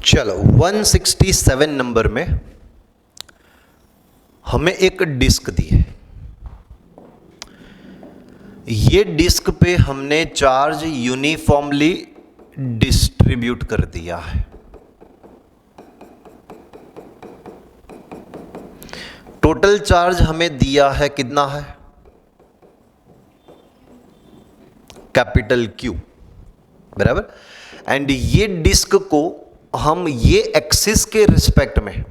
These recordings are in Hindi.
चलो 167 नंबर में हमें एक डिस्क दी है। ये डिस्क पे हमने चार्ज यूनिफॉर्मली डिस्ट्रीब्यूट कर दिया है। टोटल चार्ज हमें दिया है, कितना है? कैपिटल क्यू, बराबर। एंड ये डिस्क को हम ये एक्सिस के रिस्पेक्ट में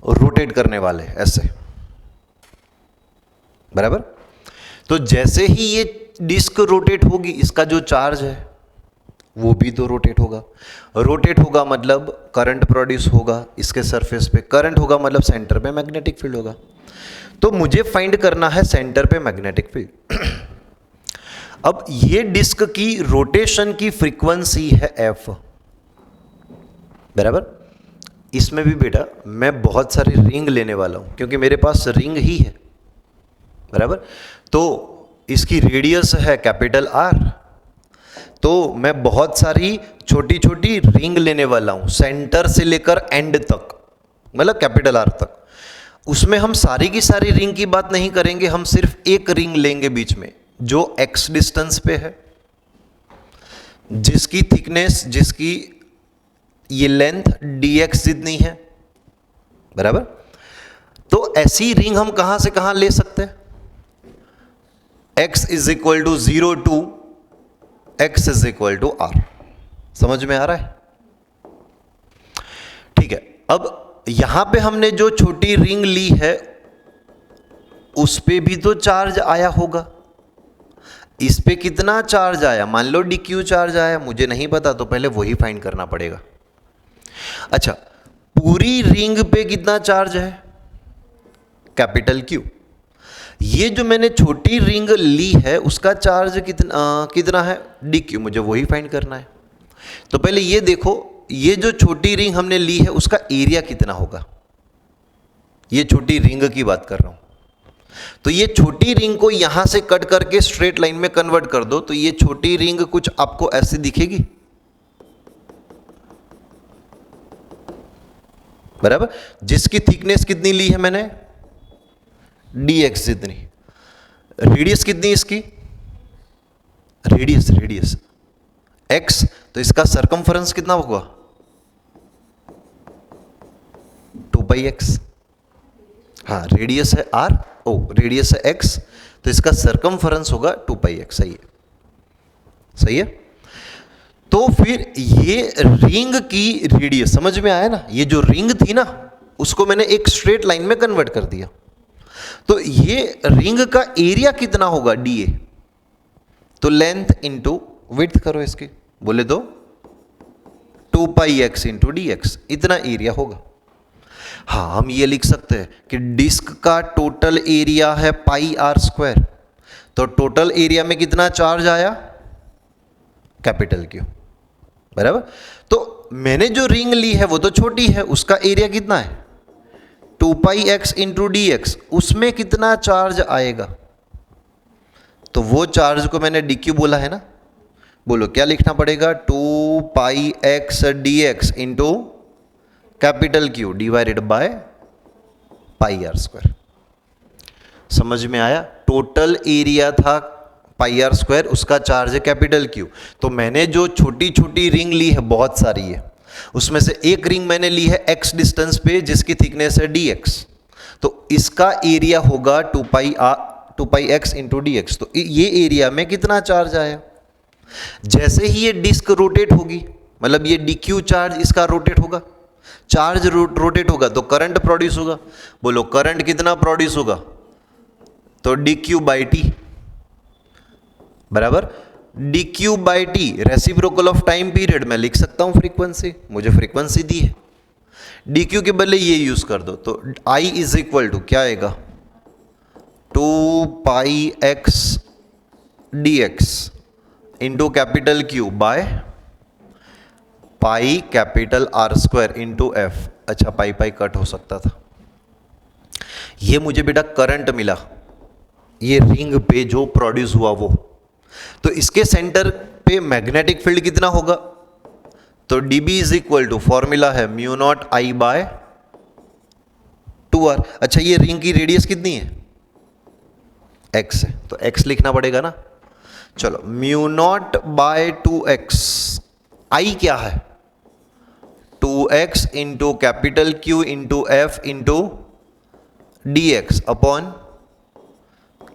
रोटेट करने वाले हैं, ऐसे, बराबर। तो जैसे ही ये डिस्क रोटेट होगी, इसका जो चार्ज है वो भी तो रोटेट होगा। रोटेट होगा मतलब करंट प्रोड्यूस होगा इसके सरफेस पे, करंट होगा मतलब सेंटर पे मैग्नेटिक फील्ड होगा। तो मुझे फाइंड करना है सेंटर पे मैग्नेटिक फील्ड। अब ये डिस्क की रोटेशन की फ्रीक्वेंसी है एफ, बराबर। इसमें भी बेटा मैं बहुत सारी रिंग लेने वाला हूं क्योंकि मेरे पास रिंग ही है, बराबर। तो इसकी रेडियस है कैपिटल आर, तो मैं बहुत सारी छोटी छोटी रिंग लेने वाला हूं सेंटर से लेकर एंड तक, मतलब कैपिटल आर तक। उसमें हम सारी की सारी रिंग की बात नहीं करेंगे, हम सिर्फ एक रिंग लेंगे बीच में जो x डिस्टेंस पे है, जिसकी थिकनेस, जिसकी ये लेंथ dx जितनी है, बराबर। तो ऐसी रिंग हम कहां से कहां ले सकते हैं? x is equal to 0 to x is equal to r। समझ में आ रहा है? ठीक है। अब यहां पे हमने जो छोटी रिंग ली है उस पे भी तो चार्ज आया होगा। इस पे कितना चार्ज आया? मान लो dq चार्ज आया, मुझे नहीं पता, तो पहले वही फाइंड करना पड़ेगा। अच्छा, पूरी रिंग पे कितना चार्ज है? Capital Q। ये जो मैंने छोटी रिंग ली है उसका चार्ज कितना है? dq, मुझे वही फाइंड करना है। तो पहले ये देखो, ये जो छोटी रिंग हमने ली है उसका एरिया कितना होगा? ये छोटी रिंग की बात कर रहा हूं। तो ये छोटी रिंग को यहां से कट करके स्ट्रेट लाइन में कन्वर्ट कर दो, तो ये छोटी रिंग कुछ आपको ऐसे दिखेगी, बराबर। जिसकी थिकनेस कितनी ली है मैंने? dx जितनी। रेडियस कितनी इसकी? रेडियस x, तो इसका सरकमफरेंस कितना होगा? 2πx। हाँ, रेडियस है r, रेडियस है x, तो इसका सरकमफरेंस होगा 2πx। सही है, सही है। तो फिर ये रिंग की रेडियस समझ में आया ना? ये जो रिंग थी ना उसको मैंने एक स्ट्रेट लाइन में कन्वर्ट कर दिया, तो ये रिंग का एरिया कितना होगा? dA। तो लेंथ इंटू विड्थ करो इसकी, बोले तो 2πx इंटू dx, इतना एरिया होगा। हाँ, हम ये लिख सकते हैं कि डिस्क का टोटल एरिया है πr², तो टोटल एरिया में कितना चार्ज आया? कैपिटल Q, बराबर। तो मैंने जो रिंग ली है वो तो छोटी है, उसका एरिया कितना है? 2πx इंटू dx, उसमें कितना चार्ज आएगा? तो वो चार्ज को मैंने dq बोला है ना, बोलो क्या लिखना पड़ेगा? 2πx dx into capital Q divided by πr²। समझ में आया? टोटल एरिया था πr², उसका चार्ज है कैपिटल Q। तो मैंने जो छोटी छोटी रिंग ली है, बहुत सारी है, उसमें से एक रिंग मैंने ली है x डिस्टेंस पे जिसकी थिकनेस है dx, तो इसका एरिया होगा 2πx इंटू dx। तो ये एरिया में कितना चार्ज आया? जैसे ही ये डिस्क रोटेट होगी, मतलब ये dq चार्ज इसका रोटेट होगा, चार्ज रोटेट होगा तो करंट प्रोड्यूस होगा। बोलो करंट कितना प्रोड्यूस होगा? तो dq बाई टी, बराबर। dq by T reciprocal of time period, मैं लिख सकता हूं फ्रीक्वेंसी, मुझे फ्रीक्वेंसी दी है। dq के बदले ये यूज कर दो, तो I इज इक्वल टू क्या आएगा? 2πx dx into capital Q by pi capital R² into F. अच्छा, पाई कट हो सकता था। ये मुझे बेटा करंट मिला, ये रिंग पे जो प्रोड्यूस हुआ वो। तो इसके सेंटर पे मैग्नेटिक फील्ड कितना होगा? तो dB is equal to, formula है mu naught I by 2r। अच्छा ये रिंग की रेडियस कितनी है, x है, तो x लिखना पड़ेगा ना। चलो म्यू नॉट बाय 2x, आई क्या है 2x into capital Q into f into d x upon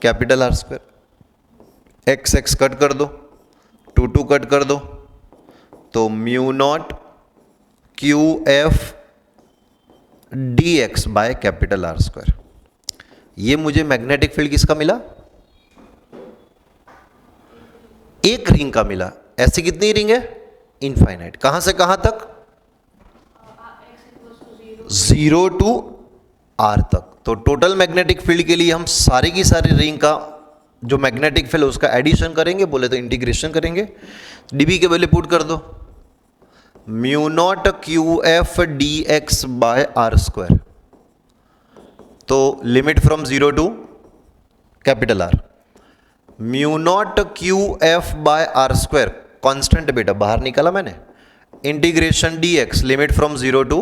capital R square. X x cut कर दो, 2 कट कर दो, तो mu naught q f d x by capital R square. ये मुझे मैग्नेटिक फील्ड किसका मिला, एक रिंग का मिला। ऐसी कितनी रिंग है, इनफाइनाइट। कहां से कहां तक, 0 टू R तक। तो टोटल मैग्नेटिक फील्ड के लिए हम सारी की सारी रिंग का जो मैग्नेटिक फील्ड उसका एडिशन करेंगे, बोले तो इंटीग्रेशन करेंगे। डीबी के वैल्यू पुट कर दो, mu naught q f d x by r square. तो limit from 0 to capital R, mu naught q f by r square constant बेटा बाहर निकाला मैंने, integration d x limit from 0 to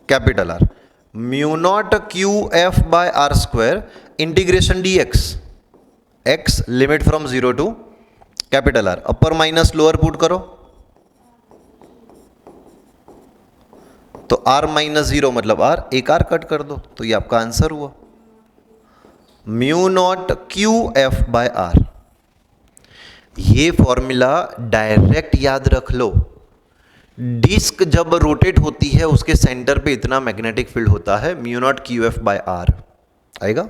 capital R, mu naught q f by r square integration d x, x limit from 0 to capital R. Upper minus lower put करो, तो r माइनस 0 मतलब r, एक r कट कर दो, तो ये आपका आंसर हुआ mu naught q f by r. ये फॉर्मूला डायरेक्ट याद रख लो, डिस्क जब रोटेट होती है उसके सेंटर पे इतना मैग्नेटिक फील्ड होता है mu naught q f by r आएगा।